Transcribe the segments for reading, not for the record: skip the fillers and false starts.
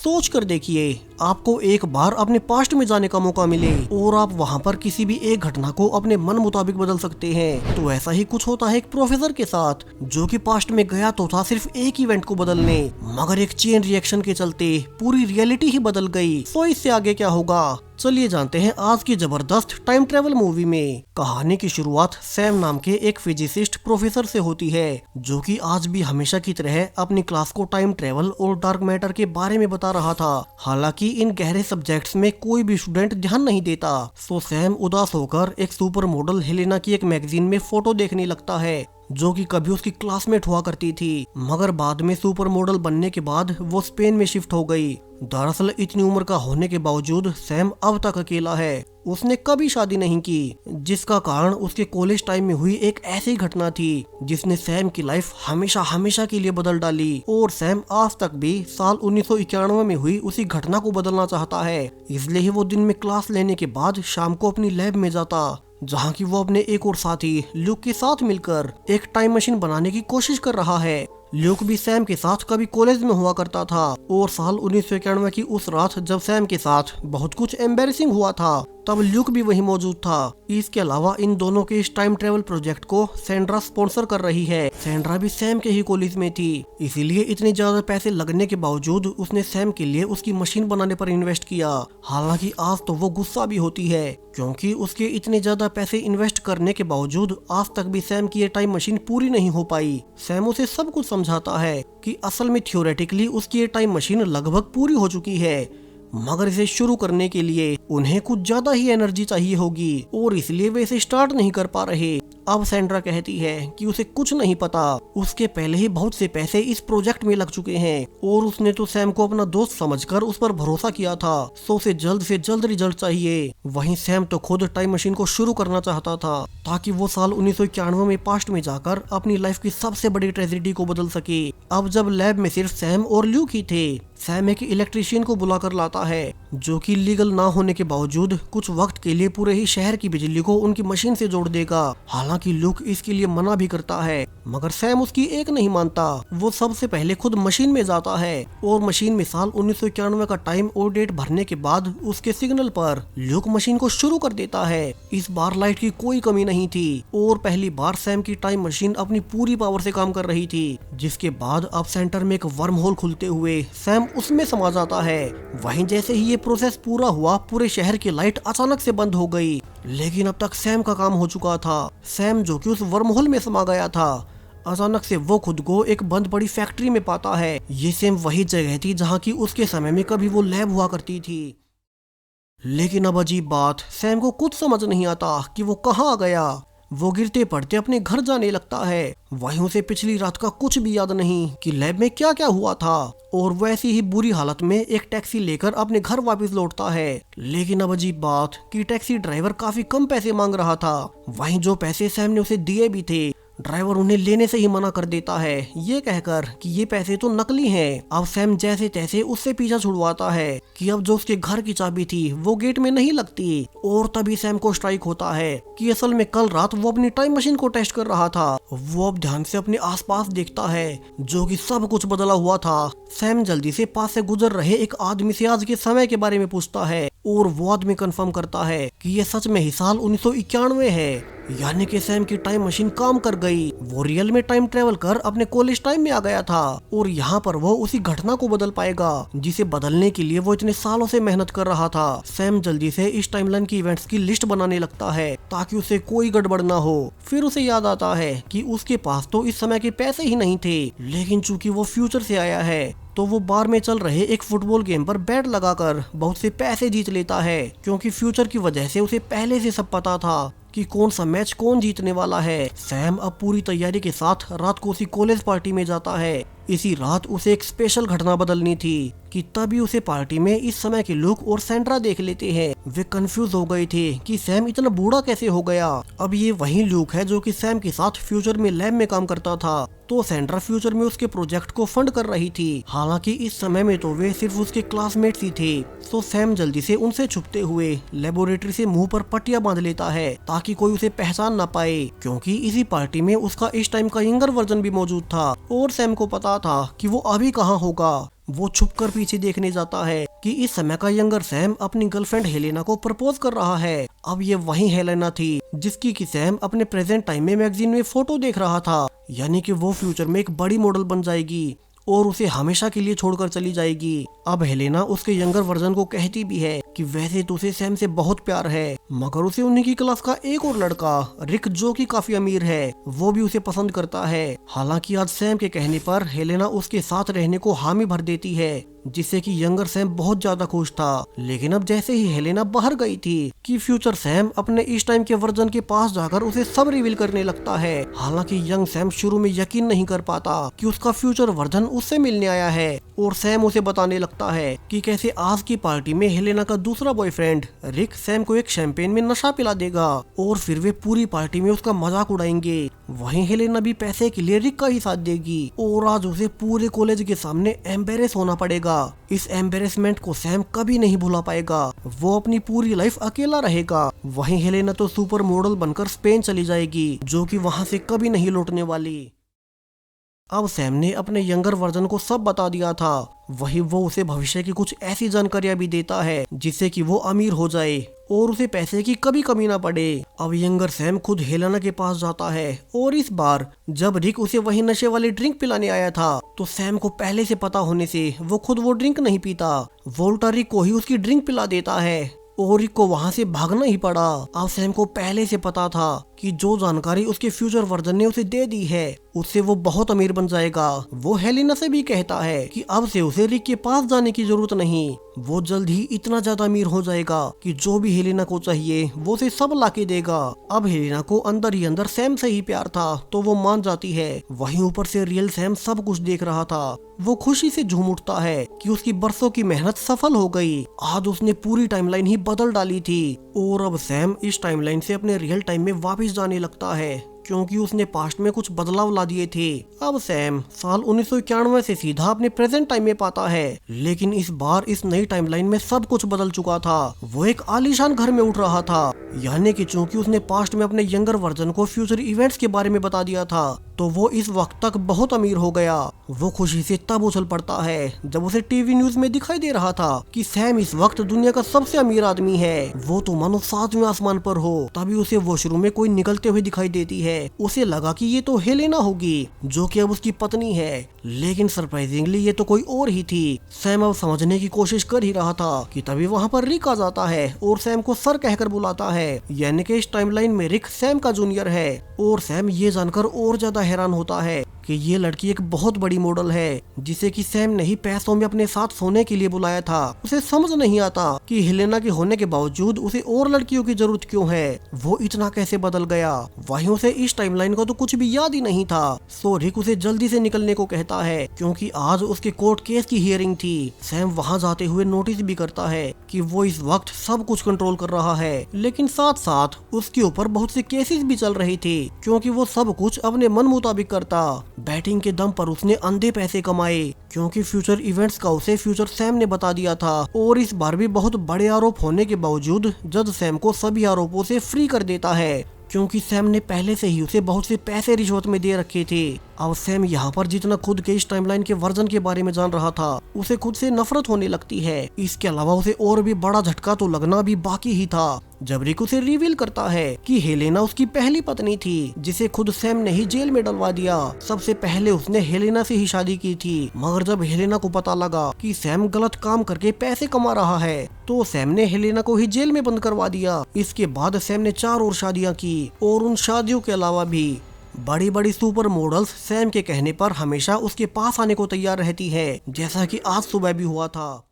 सोच कर देखिए, आपको एक बार अपने पास्ट में जाने का मौका मिले और आप वहाँ पर किसी भी एक घटना को अपने मन मुताबिक बदल सकते हैं। तो ऐसा ही कुछ होता है एक प्रोफेसर के साथ, जो कि पास्ट में गया तो था सिर्फ एक इवेंट को बदलने, मगर एक चेन रिएक्शन के चलते पूरी रियलिटी ही बदल गई। तो इससे आगे क्या होगा, चलिए जानते हैं आज की जबरदस्त टाइम ट्रेवल मूवी में। कहानी की शुरुआत सैम नाम के एक फिजिसिस्ट प्रोफेसर से होती है, जो कि आज भी हमेशा की तरह अपनी क्लास को टाइम ट्रेवल और डार्क मैटर के बारे में बता रहा था। हालांकि इन गहरे सब्जेक्ट्स में कोई भी स्टूडेंट ध्यान नहीं देता। सो सैम उदास होकर एक सुपर मॉडल हेलेना की एक मैगजीन में फोटो देखने लगता है, जो कि कभी उसकी क्लासमेट हुआ करती थी, मगर बाद में सुपर मॉडल बनने के बाद वो स्पेन में शिफ्ट हो गई। दरअसल इतनी उम्र का होने के बावजूद सैम अब तक अकेला है। उसने कभी शादी नहीं की, जिसका कारण उसके कॉलेज टाइम में हुई एक ऐसी घटना थी जिसने सैम की लाइफ हमेशा हमेशा के लिए बदल डाली। और सैम आज तक भी साल 1991 में हुई उसी घटना को बदलना चाहता है। इसलिए ही वो दिन में क्लास लेने के बाद शाम को अपनी लैब में जाता, जहाँ की वो अपने एक और साथी ल्यूक के साथ मिलकर एक टाइम मशीन बनाने की कोशिश कर रहा है। ल्यूक भी सैम के साथ कभी कॉलेज में हुआ करता था और साल 1991 की उस रात जब सैम के साथ बहुत कुछ एम्बेरसिंग हुआ था, तब ल्यूक भी वही मौजूद था। इसके अलावा इन दोनों के इस टाइम ट्रेवल प्रोजेक्ट को सैंड्रा स्पॉन्सर कर रही है। सैंड्रा भी सैम के ही कॉलेज में थी, इसीलिए इतने ज्यादा पैसे लगने के बावजूद उसने सैम के लिए उसकी मशीन बनाने पर इन्वेस्ट किया। हालांकि आज तो वो गुस्सा भी होती है, क्योंकि उसके इतने ज्यादा पैसे इन्वेस्ट करने के बावजूद आज तक भी सैम की ये टाइम मशीन पूरी नहीं हो पाई। सैम उसे सब कुछ समझाता है कि असल में थियोरेटिकली उसकी ये टाइम मशीन लगभग पूरी हो चुकी है, मगर इसे शुरू करने के लिए उन्हें कुछ ज्यादा ही एनर्जी चाहिए होगी और इसलिए वे इसे स्टार्ट नहीं कर पा रहे। अब सैंड्रा कहती है कि उसे कुछ नहीं पता, उसके पहले ही बहुत से पैसे इस प्रोजेक्ट में लग चुके हैं और उसने तो सैम को अपना दोस्त समझकर उस पर भरोसा किया था। सो उसे जल्द से जल्द रिजल्ट चाहिए। वहीं सैम तो खुद टाइम मशीन को शुरू करना चाहता था, ताकि वो साल 1991 में पास्ट में जाकर अपनी लाइफ की सबसे बड़ी ट्रेजेडी को बदल सके। अब जब लैब में सिर्फ सैम और ल्यूक ही थे, सैम एक इलेक्ट्रिशियन को बुलाकर लाता है, जो कि लीगल ना होने के बावजूद कुछ वक्त के लिए पूरे ही शहर की बिजली को उनकी मशीन से जोड़ देगा। हालांकि ल्यूक इसके लिए मना भी करता है, मगर सैम उसकी एक नहीं मानता। वो सबसे पहले खुद मशीन में जाता है और मशीन में साल 1991 का टाइम और डेट भरने के बाद उसके सिग्नल पर ल्यूक मशीन को शुरू कर देता है। इस बार लाइट की कोई कमी नहीं थी और पहली बार सैम की टाइम मशीन अपनी पूरी पावर से काम कर रही थी, जिसके बाद अब सेंटर में एक वर्म होल खुलते हुए सैम उसमें समा जाता है। वहीं जैसे ही ये प्रोसेस पूरा हुआ, पूरे शहर की लाइट अचानक से बंद हो गई। लेकिन अब तक सैम का काम हो चुका था। सैम जो कि उस वर्म होल में समा गया था, अचानक से वो खुद को एक बंद पड़ी फैक्ट्री में पाता है। ये सेम वही जगह थी जहाँ की उसके समय में कभी वो लैब हुआ करती थी। लेकिन अब अजीब बात, सैम को कुछ समझ नहीं आता कि वो कहाँ आ गया। वो गिरते पड़ते अपने घर जाने लगता है। वहीं उसे पिछली रात का कुछ भी याद नहीं कि लैब में क्या क्या हुआ था, और वो ऐसी ही बुरी हालत में एक टैक्सी लेकर अपने घर वापस लौटता है। लेकिन अब अजीब बात कि टैक्सी ड्राइवर काफी कम पैसे मांग रहा था। वहीं जो पैसे सैम ने उसे दिए भी थे, ड्राइवर उन्हें लेने से ही मना कर देता है, ये कहकर कि ये पैसे तो नकली हैं। अब सैम जैसे तैसे उससे पीछा छुड़वाता है कि अब जो उसके घर की चाबी थी वो गेट में नहीं लगती। और तभी सैम को स्ट्राइक होता है कि असल में कल रात वो अपनी टाइम मशीन को टेस्ट कर रहा था। वो अब ध्यान से अपने आसपास देखता है, जो कि सब कुछ बदला हुआ था। सैम जल्दी से पास से गुजर रहे एक आदमी से आज के समय के बारे में पूछता है और वो आदमी कंफर्म करता है कि ये सच में ही साल 1991 है, यानी कि सैम की टाइम मशीन काम कर गई। वो रियल में टाइम ट्रेवल कर अपने कॉलेज टाइम में आ गया था और यहाँ पर वो उसी घटना को बदल पाएगा जिसे बदलने के लिए वो इतने सालों से मेहनत कर रहा था। सैम जल्दी से इस टाइमलाइन की इवेंट्स की लिस्ट बनाने लगता है ताकि उसे कोई गड़बड़ ना हो। फिर उसे याद आता है कि उसके पास तो इस समय के पैसे ही नहीं थे, लेकिन चूंकि वो फ्यूचर से आया है तो वो बार में चल रहे एक फुटबॉल गेम पर बैट लगाकर बहुत से पैसे जीत लेता है, क्योंकि फ्यूचर की वजह से उसे पहले से सब पता था कि कौन सा मैच कौन जीतने वाला है। सैम अब पूरी तैयारी के साथ रात को उसी कॉलेज पार्टी में जाता है। इसी रात उसे एक स्पेशल घटना बदलनी थी कि तभी उसे पार्टी में इस समय के ल्यूक और सैंड्रा देख लेते हैं। वे कंफ्यूज हो गए थे कि सैम इतना बूढ़ा कैसे हो गया। अब ये वही ल्यूक है जो कि सैम के साथ फ्यूचर में लैब में काम करता था, तो सैंड्रा फ्यूचर में उसके प्रोजेक्ट को फंड कर रही थी। हालांकि इस समय में तो वे सिर्फ उसके क्लासमेट्स ही थे। तो सैम जल्दी से उनसे छुपते हुए लेबोरेटरी से मुंह पर पट्टियां बांध लेता है ताकि कोई उसे पहचान ना पाए, क्योंकि इसी पार्टी में उसका इस टाइम का यंगर वर्जन भी मौजूद था और सैम को पता था कि वो अभी कहाँ होगा। वो छुपकर पीछे देखने जाता है कि इस समय का यंगर सैम अपनी गर्लफ्रेंड हेलेना को प्रपोज कर रहा है। अब ये वही हेलेना थी जिसकी कि सैम अपने प्रेजेंट टाइम में मैगजीन में फोटो देख रहा था, यानी कि वो फ्यूचर में एक बड़ी मॉडल बन जाएगी और उसे हमेशा के लिए छोड़कर चली जाएगी। अब हेलेना उसके यंगर वर्जन को कहती भी है कि वैसे तो उसे सैम से बहुत प्यार है, मगर उसे उन्हीं की क्लास का एक और लड़का रिक जो कि काफी अमीर है वो भी उसे पसंद करता है। हालांकि आज सैम के कहने पर हेलेना उसके साथ रहने को हामी भर देती है, जिससे कि यंगर सैम बहुत ज्यादा खुश था। लेकिन अब जैसे ही हेलेना बाहर गई थी कि फ्यूचर सैम अपने इस टाइम के वर्जन के पास जाकर उसे सब रिवील करने लगता है। हालांकि यंग सैम शुरू में यकीन नहीं कर पाता कि उसका फ्यूचर वर्जन उससे मिलने आया है और सैम उसे बताने लगता है कि कैसे आज की पार्टी में हेलेना का दूसरा बॉयफ्रेंड रिक सैम को एक शैंपेन में नशा पिला देगा और फिर वे पूरी पार्टी में उसका मजाक उड़ाएंगे। वहीं हेलेना भी पैसे के लिए रिक का ही साथ देगी और आज उसे पूरे कॉलेज के सामने एम्बेरेस होना पड़ेगा। इस एम्बेरेसमेंट को सैम कभी नहीं भुला पाएगा, वो अपनी पूरी लाइफ अकेला रहेगा। वहीं हेलेना तो सुपर मॉडल बनकर स्पेन चली जाएगी, जो कि वहां से कभी नहीं लौटने वाली। अब सैम ने अपने यंगर वर्जन को सब बता दिया था, वही वो उसे भविष्य की कुछ ऐसी जानकारियां भी देता है जिससे कि वो अमीर हो जाए और उसे पैसे की कभी कमी ना पड़े। अब यंगर सैम खुद हेलेना के पास जाता है और इस बार जब रिक उसे वही नशे वाली ड्रिंक पिलाने आया था तो सैम को पहले से पता होने से वो खुद वो ड्रिंक नहीं पीता, वोल्टा रिक को ही उसकी ड्रिंक पिला देता है और रिक को वहां से भागना ही पड़ा। अब सैम को पहले से पता था कि जो जानकारी उसके फ्यूचर वर्जन ने उसे दे दी है उससे वो बहुत अमीर बन जाएगा। वो हेलेना से भी कहता है कि अब से उसे रिक के पास जाने की जरूरत नहीं, वो जल्द ही इतना ज्यादा अमीर हो जाएगा कि जो भी हेलेना को चाहिए वो उसे सब लाके देगा। अब हेलेना को अंदर ही अंदर सैम से ही प्यार था तो वो मान जाती है। वहीं ऊपर से रियल सैम सब कुछ देख रहा था, वो खुशी से झूम उठता है कि उसकी बरसों की मेहनत सफल हो गई। आज उसने पूरी टाइमलाइन ही बदल डाली थी और अब सैम इस टाइमलाइन से अपने रियल टाइम में वापस जाने लगता है क्योंकि उसने पास्ट में कुछ बदलाव ला दिए थे। अब सैम साल 1991 से सीधा अपने प्रेजेंट टाइम में पाता है, लेकिन इस बार इस नई टाइमलाइन में सब कुछ बदल चुका था। वो एक आलीशान घर में उठ रहा था, यानी कि चूंकि उसने पास्ट में अपने यंगर वर्जन को फ्यूचर इवेंट्स के बारे में बता दिया था तो वो इस वक्त तक बहुत अमीर हो गया। वो खुशी से तब उछल पड़ता है जब उसे टीवी न्यूज में दिखाई दे रहा था कि सैम इस वक्त दुनिया का सबसे अमीर आदमी है। वो तो मानो 7वें आसमान पर हो। तभी उसे वॉशरूम में कोई निकलते हुए दिखाई देती है। उसे लगा कि ये तो हेलेना होगी जो कि अब उसकी पत्नी है, लेकिन सरप्राइजिंगली ये तो कोई और ही थी। सैम अब समझने की कोशिश कर ही रहा था कि तभी वहाँ पर रिक आ जाता है और सैम को सर कहकर बुलाता है, यानी कि इस टाइमलाइन में रिक सैम का जूनियर है। और सैम ये जानकर और ज्यादा हैरान होता है कि ये लड़की एक बहुत बड़ी मॉडल है जिसे कि सैम ने ही पैसों में अपने साथ सोने के लिए बुलाया था। उसे समझ नहीं आता कि हेलेना के होने के बावजूद उसे और लड़कियों की जरूरत क्यों है, वो इतना कैसे बदल गया। वहीं उसे इस टाइमलाइन का तो कुछ भी याद ही नहीं था। सो रिक उसे जल्दी से निकलने को कहता है क्योंकि आज उसके कोर्ट केस की हियरिंग थी। सैम वहाँ जाते हुए नोटिस भी करता है कि वो इस वक्त सब कुछ कंट्रोल कर रहा है, लेकिन साथ साथ उसके ऊपर बहुत से केसेस भी चल रही थी क्योंकि वो सब कुछ अपने मन मुताबिक करता। बैटिंग के दम पर उसने अंधे पैसे कमाए क्योंकि फ्यूचर इवेंट्स का उसे फ्यूचर सैम ने बता दिया था। और इस बार भी बहुत बड़े आरोप होने के बावजूद जज सैम को सभी आरोपों से फ्री कर देता है क्योंकि सैम ने पहले से ही उसे बहुत से पैसे रिश्वत में दे रखे थे। अब सैम यहाँ पर जितना खुद के इस टाइमलाइन के वर्जन के बारे में जान रहा था उसे खुद से नफरत होने लगती है। इसके अलावा उसे और भी बड़ा झटका तो लगना भी बाकी ही था जब रिक उसे रिवील करता है कि हेलेना उसकी पहली पत्नी थी जिसे खुद सैम ने ही जेल में डलवा दिया। सबसे पहले उसने हेलेना से ही शादी की थी, मगर जब हेलेना को पता लगा कि सैम गलत काम करके पैसे कमा रहा है तो सैम ने हेलेना को ही जेल में बंद करवा दिया। इसके बाद सैम ने 4 और शादियां की और उन शादियों के अलावा भी बड़ी बड़ी सुपर मॉडल्स सैम के कहने पर हमेशा उसके पास आने को तैयार रहती है, जैसा कि आज सुबह भी हुआ था।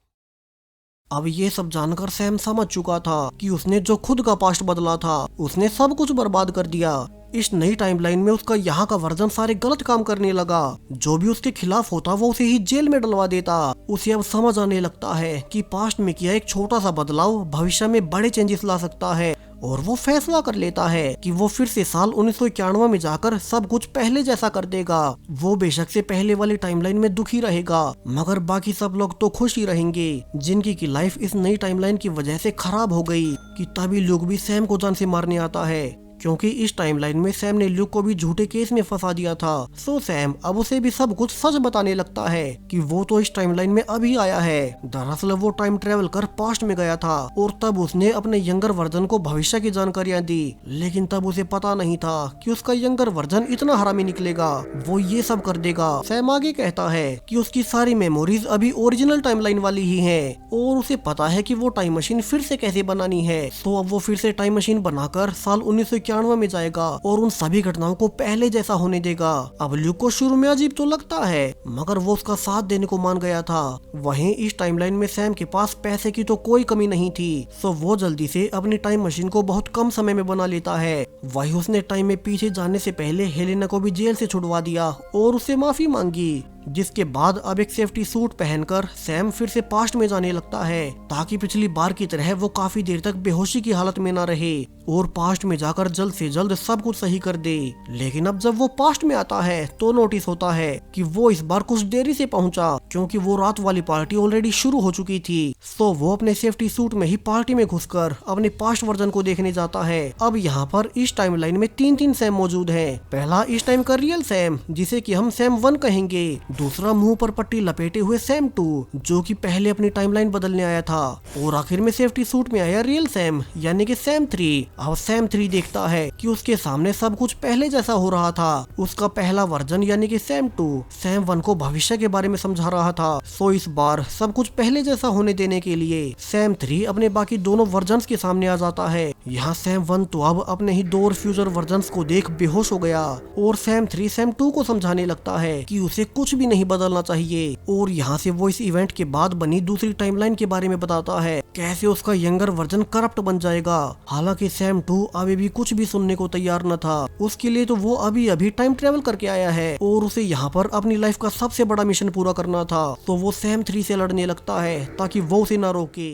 अब ये सब जानकर सैम समझ चुका था कि उसने जो खुद का पास्ट बदला था उसने सब कुछ बर्बाद कर दिया। इस नई टाइमलाइन में उसका यहाँ का वर्जन सारे गलत काम करने लगा, जो भी उसके खिलाफ होता वो उसे ही जेल में डलवा देता। उसे अब समझ आने लगता है कि पास्ट में किया एक छोटा सा बदलाव भविष्य में बड़े चेंजेस ला सकता है और वो फैसला कर लेता है कि वो फिर से साल 1991 में जाकर सब कुछ पहले जैसा कर देगा। वो बेशक से पहले वाली टाइमलाइन में दुखी रहेगा, मगर बाकी सब लोग तो खुश ही रहेंगे जिनकी की लाइफ इस नई टाइमलाइन की वजह से खराब हो गई। कि तभी लोग भी सैम को जान से मारने आता है क्योंकि इस टाइमलाइन में सैम ने ल्यूक को भी झूठे केस में फंसा दिया था। सो सैम अब उसे भी सब कुछ सच बताने लगता है कि वो तो इस टाइमलाइन में अभी आया है। दरअसल वो टाइम ट्रेवल कर पास्ट में गया था और तब उसने अपने यंगर वर्जन को भविष्य की जानकारियां दी, लेकिन तब उसे पता नहीं था कि उसका यंगर वर्जन इतना हरामी निकलेगा, वो ये सब कर देगा। सैम आगे कहता है कि उसकी सारी मेमोरीज अभी ओरिजिनल टाइमलाइन वाली ही हैं और उसे पता है कि वो टाइम मशीन फिर से कैसे बनानी है। तो अब वो फिर से टाइम मशीन बनाकर साल 1991 में जाएगा और उन सभी घटनाओं को पहले जैसा होने देगा। अब ल्यूक को शुरू में अजीब तो लगता है, मगर वो उसका साथ देने को मान गया था। वहीं इस टाइमलाइन में सैम के पास पैसे की तो कोई कमी नहीं थी, सो वो जल्दी से अपनी टाइम मशीन को बहुत कम समय में बना लेता है। वही उसने टाइम में पीछे जाने से पहले हेलेना को भी जेल से छुड़वा दिया और उससे माफी मांगी, जिसके बाद अब एक सेफ्टी सूट पहनकर सैम फिर से पास्ट में जाने लगता है ताकि पिछली बार की तरह वो काफी देर तक बेहोशी की हालत में न रहे और पास्ट में जाकर जल्द से जल्द सब कुछ सही कर दे। लेकिन अब जब वो पास्ट में आता है तो नोटिस होता है कि वो इस बार कुछ देरी से पहुंचा, क्योंकि वो रात वाली पार्टी ऑलरेडी शुरू हो चुकी थी। सो वो अपने सेफ्टी सूट में ही पार्टी में घुसकर अपने पास्ट वर्जन को देखने जाता है। अब यहाँ पर इस टाइमलाइन में तीन सैम मौजूद हैं। पहला इस टाइम का रियल सैम, जिसे कि हम सैम 1 कहेंगे। दूसरा मुंह पर पट्टी लपेटे हुए सैम 2, जो कि पहले अपनी टाइमलाइन बदलने आया था। और आखिर में सेफ्टी सूट में आया रियल सैम, यानी कि सैम 3। अब सैम 3 देखता है कि उसके सामने सब कुछ पहले जैसा हो रहा था। उसका पहला वर्जन यानी कि सैम 2 सैम 1 को भविष्य के बारे में समझा रहा था। सो इस बार सब कुछ पहले जैसा होने देने के लिए सैम 3 अपने बाकी दोनों वर्जन्स के सामने आ जाता है। यहाँ सैम 1 तो अब अपने ही 2 और फ्यूचर वर्जन्स को देख बेहोश हो गया और सैम 3 सैम 2 को समझाने लगता है कि उसे कुछ भी नहीं बदलना चाहिए। और यहाँ से वो इस इवेंट के बाद बनी दूसरी टाइमलाइन के बारे में बताता है, कैसे उसका यंगर वर्जन करप्ट बन जाएगा। हालांकि सैम 2 अभी भी कुछ भी सुनने को तैयार न था। उसके लिए तो वो अभी टाइम ट्रेवल करके आया है और उसे यहाँ पर अपनी लाइफ का सबसे बड़ा मिशन पूरा करना था। तो वो सैम 3 से लड़ने लगता है ताकि वो उसे न रोके।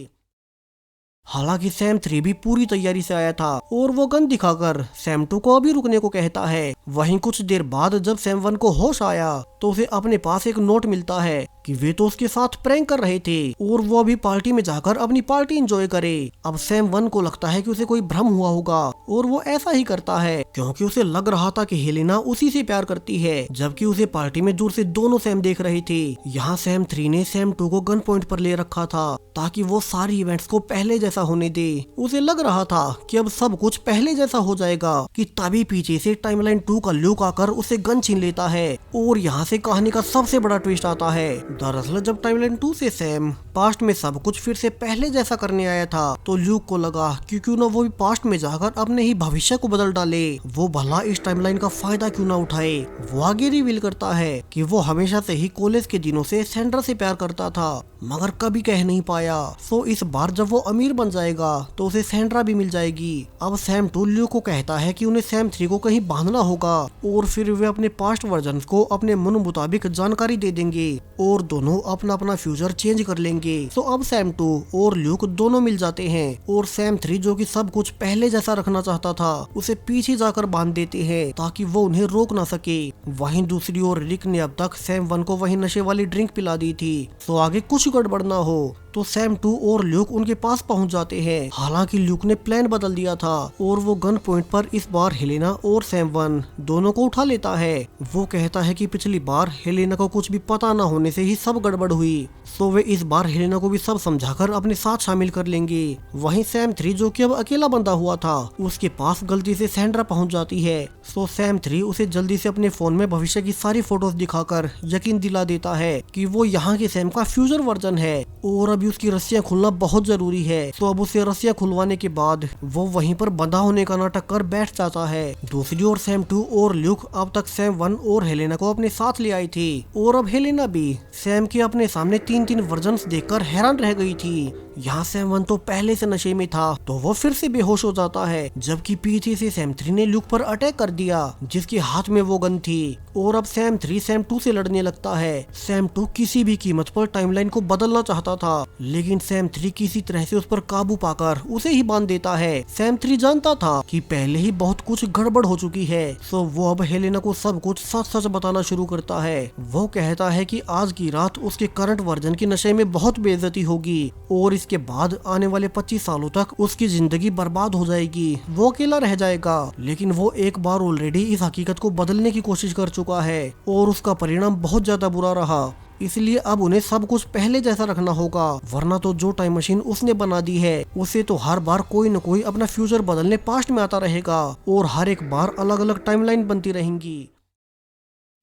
हालांकि सैम 3 भी पूरी तैयारी से आया था और वो गन दिखाकर सैम 2 को अभी रुकने को कहता है। वहीं कुछ देर बाद जब सैम 1 को होश आया तो उसे अपने पास एक नोट मिलता है कि वे तो उसके साथ प्रैंक कर रहे थे और वो अभी पार्टी में जाकर अपनी पार्टी एंजॉय करे। अब सैम 1 को लगता है कि उसे कोई भ्रम हुआ होगा और वो ऐसा ही करता है, क्योंकि उसे लग रहा था कि हेलेना उसी से प्यार करती है, जबकि उसे पार्टी में दूर से दोनों सैम देख रहे थे। यहाँ सैम 3 ने सैम 2 को गन पॉइंट पर ले रखा था ताकि वो सारी इवेंट्स को पहले जैसा होने दे। उसे लग रहा था कि अब सब कुछ पहले जैसा हो जाएगा कि तभी पीछे से टाइमलाइन 2 का ल्यूक आकर उसे गन छीन लेता है और यहाँ से कहानी का सबसे बड़ा ट्विस्ट आता है। दरअसल जब टाइमलाइन 2 से सैम पास्ट में सब कुछ फिर से पहले जैसा करने आया था तो ल्यूक को लगा कि क्यों ना वो भी पास्ट में जाकर अपने ही भविष्य को बदल डाले, वो भला इस टाइमलाइन का फायदा क्यों ना उठाए। वो आगे रिवील करता है कि वो हमेशा से ही कॉलेज के दिनों से सैंड्रा से प्यार करता था, मगर कभी कह नहीं पाया। सो इस बार जब वो अमीर बन जाएगा तो उसे सैंड्रा भी मिल जाएगी। अब सैम 2 ल्यूक को कहता है कि उन्हें सैम 3 को कहीं बांधना होगा और फिर वे अपने पास्ट वर्जन को अपने मन मुताबिक जानकारी दे देंगे और दोनों अपना अपना फ्यूचर चेंज कर लेंगे। तो अब सैम 2 और ल्यूक दोनों मिल जाते हैं और सैम 3 जो कि सब कुछ पहले जैसा रखना चाहता था उसे पीछे जाकर बांध देते हैं ताकि वो उन्हें रोक ना सके। वहीं दूसरी ओर रिक ने अब तक सैम 1 को वही नशे वाली ड्रिंक पिला दी थी, तो आगे कुछ गड़बड़ ना हो तो सैम 2 और ल्यूक उनके पास पहुंच जाते हैं। हालांकि ल्यूक ने प्लान बदल दिया था और वो गन पॉइंट पर इस बार हेलेना और सैम 1 दोनों को उठा लेता है। वो कहता है कि पिछली बार हेलेना को कुछ भी पता न होने से ही सब गड़बड़ हुई, तो वे इस बार हेलेना को भी सब समझाकर अपने साथ शामिल कर लेंगे। वहीं सैम 3 जो कि अब अकेला बंधा हुआ था उसके पास गलती से सैंड्रा पहुंच जाती है। सो सैम 3 उसे जल्दी से अपने फोन में भविष्य की सारी फोटोज दिखाकर यकीन दिला देता है कि वो यहाँ के सैम का फ्यूचर वर्जन है और अभी उसकी रस्सियां खुलना बहुत जरूरी है। तो अब उसे रस्सियां खुलवाने के बाद वो वहीं पर बंधा होने का नाटक कर बैठ जाता है। दूसरी ओर सैम 2 और ल्यूक अब तक सैम 1 और हेलेना को अपने साथ ले आई थी और अब हेलेना भी सैम के अपने सामने तीन वर्जन्स देखकर हैरान रह गई थी। यहाँ सैम 1 तो पहले से नशे में था तो वो फिर से बेहोश हो जाता है, जबकि पीछे से सैम 3 ने ल्यूक पर अटैक कर दिया जिसके हाथ में वो गन थी और अब सैम 3 सैम 2 से लड़ने लगता है। सैम 2 किसी भी कीमत पर टाइमलाइन को बदलना चाहता था, लेकिन सैम 3 किसी तरह से उस पर काबू पाकर उसे ही बांध देता है। सैम 3 जानता था कि पहले ही बहुत कुछ गड़बड़ हो चुकी है, तो वो अब हेलेना को सब कुछ सच सच बताना शुरू करता है। वो कहता है कि आज की रात उसके करंट वर्जन की नशे में बहुत बेइज्जती होगी और इस जिसके बाद आने वाले 25 सालों तक उसकी जिंदगी बर्बाद हो जाएगी, वो अकेला रह जाएगा। लेकिन वो एक बार ऑलरेडी इस हकीकत को बदलने की कोशिश कर चुका है और उसका परिणाम बहुत ज्यादा बुरा रहा। इसलिए अब उन्हें सब कुछ पहले जैसा रखना होगा, वरना तो जो टाइम मशीन उसने बना दी है उसे तो हर बार कोई न कोई अपना फ्यूचर बदलने पास्ट में आता रहेगा और हर एक बार अलग अलग टाइमलाइन बनती रहेंगी।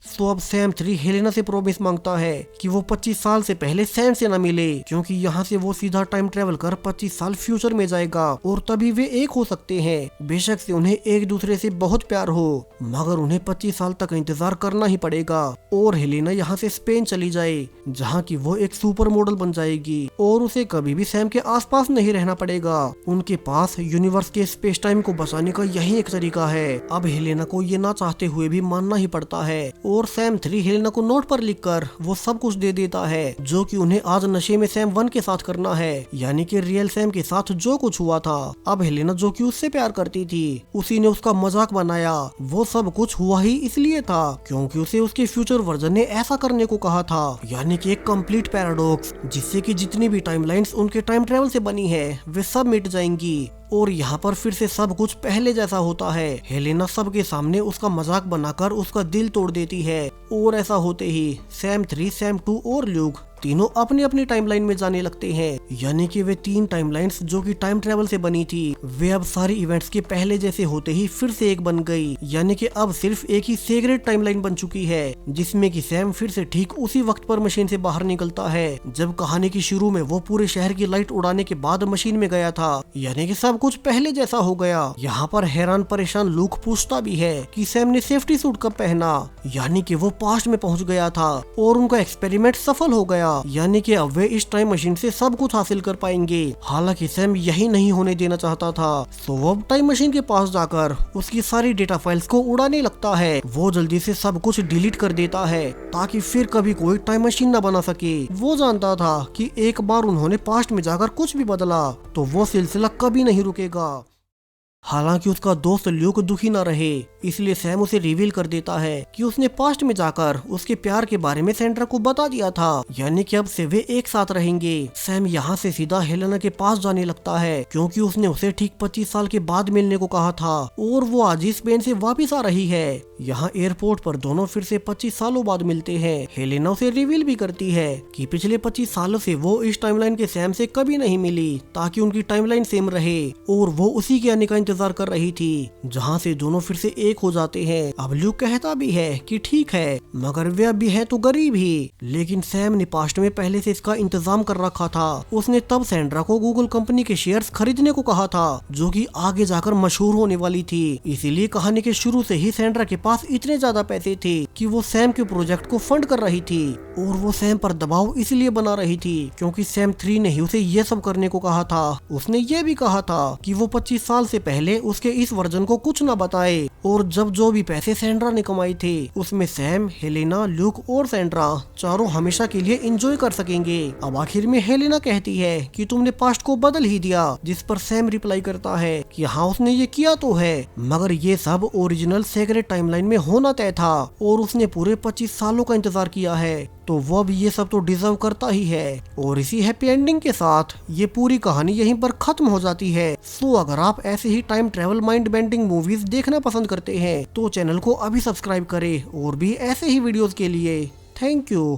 तो अब सैम 3 हेलेना से प्रॉमिस मांगता है कि वो 25 साल से पहले सैम से न मिले, क्योंकि यहाँ से वो सीधा टाइम ट्रेवल कर 25 साल फ्यूचर में जाएगा और तभी वे एक हो सकते हैं। बेशक से उन्हें एक दूसरे से बहुत प्यार हो, मगर उन्हें 25 साल तक इंतजार करना ही पड़ेगा और हेलेना यहाँ से स्पेन चली जाए, जहाँ की वो एक सुपर मॉडल बन जाएगी और उसे कभी भी सैम के आसपास नहीं रहना पड़ेगा। उनके पास यूनिवर्स के स्पेस टाइम को बचाने का यही एक तरीका है। अब हेलेना को ये ना चाहते हुए भी मानना ही पड़ता है और सैम 3 हेलेना को नोट पर लिखकर वो सब कुछ दे देता है जो कि उन्हें आज नशे में सैम 1 के साथ करना है, यानी कि रियल सैम के साथ जो कुछ हुआ था। अब हेलेना जो कि उससे प्यार करती थी, उसी ने उसका मजाक बनाया। वो सब कुछ हुआ ही इसलिए था क्योंकि उसे उसके फ्यूचर वर्जन ने ऐसा करने को कहा था, यानी कि एक कंप्लीट पैराडॉक्स, जिससे कि जितनी भी टाइमलाइंस उनके टाइम ट्रेवल से बनी है वे सब मिट जाएंगी और यहाँ पर फिर से सब कुछ पहले जैसा होता है। हेलेना सबके सामने उसका मजाक बनाकर उसका दिल तोड़ देती है और ऐसा होते ही सैम 3, सैम 2 और ल्यूक तीनों अपनी अपनी टाइमलाइन में जाने लगते हैं, यानी कि वे 3 टाइमलाइंस जो कि टाइम ट्रेवल से बनी थी वे अब सारी इवेंट्स के पहले जैसे होते ही फिर से एक बन गई, यानी कि अब सिर्फ एक ही सेक्रेट टाइमलाइन बन चुकी है, जिसमें कि सैम फिर से ठीक उसी वक्त पर मशीन से बाहर निकलता है जब कहानी की शुरू में वो पूरे शहर की लाइट उड़ाने के बाद मशीन में गया था, यानी कि सब कुछ पहले जैसा हो गया। यहाँ पर हैरान परेशान लूक पूछता भी है कि सैम ने सेफ्टी सूट कब पहना, यानी कि वो पास्ट में पहुंच गया था और उनका एक्सपेरिमेंट सफल हो गया, यानी कि अब वे इस टाइम मशीन से सब कुछ हासिल कर पाएंगे। हालांकि सैम यही नहीं होने देना चाहता था, तो वो अब टाइम मशीन के पास जाकर उसकी सारी डेटा फाइल्स को उड़ाने लगता है। वो जल्दी से सब कुछ डिलीट कर देता है ताकि फिर कभी कोई टाइम मशीन न बना सके। वो जानता था कि एक बार उन्होंने पास्ट में जाकर कुछ भी बदला तो वो सिलसिला कभी नहीं रुकेगा। हालांकि उसका दोस्त ल्यूक दुखी न रहे, इसलिए सैम उसे रिवील कर देता है कि उसने पास्ट में जाकर उसके प्यार के बारे में सेंड्रा को बता दिया था, यानी कि अब से वे एक साथ रहेंगे। सैम यहाँ से सीधा हेलेना के पास जाने लगता है क्योंकि उसने उसे ठीक 25 साल के बाद मिलने को कहा था और वो आज ही स्पेन से वापिस आ रही है। यहाँ एयरपोर्ट पर दोनों फिर से 25 सालों बाद मिलते हैं। हेलेना उसे रिवील भी करती है कि पिछले 25 सालों से वो इस टाइमलाइन के सैम से कभी नहीं मिली ताकि उनकी टाइमलाइन सेम रहे और वो उसी के आने का इंतजार कर रही थी जहाँ से दोनों फिर से एक हो जाते हैं। अब ल्यूक कहता भी है कि ठीक है, मगर वे अभी है तो गरीब ही, लेकिन सैम ने पास्ट में पहले से इसका इंतजाम कर रखा था। उसने तब सैंड्रा को गूगल कंपनी के शेयर्स खरीदने को कहा था जो कि आगे जाकर मशहूर होने वाली थी। इसीलिए कहानी के शुरू से ही सैंड्रा के पास इतने ज्यादा पैसे थे कि वो सैम के प्रोजेक्ट को फंड कर रही थी और वो सैम पर दबाव इसलिए बना रही थी क्योंकि सैम 3 ने ही उसे ये सब करने को कहा था। उसने ये भी कहा था कि वो 25 साल से पहले उसके इस वर्जन को कुछ न बताए और जब जो भी पैसे सैंड्रा ने कमाए थे उसमें सैम, हेलेना, ल्यूक और सैंड्रा चारों हमेशा के लिए एंजॉय कर सकेंगे। अब आखिर में हेलेना कहती है कि तुमने पास्ट को बदल ही दिया, जिस पर सैम रिप्लाई करता है कि हाँ उसने ये किया तो है, मगर ये सब ओरिजिनल सेक्रेट टाइमलाइन में होना तय था और उसने पूरे 25 सालों का इंतजार किया है, तो वो भी ये सब तो डिजर्व करता ही है। और इसी हैप्पी एंडिंग के साथ ये पूरी कहानी यहीं पर खत्म हो जाती है। सो अगर आप ऐसे ही time travel mind bending movies देखना पसंद करते हैं तो चैनल को अभी सब्सक्राइब करें और भी ऐसे ही वीडियोस के लिए। Thank you.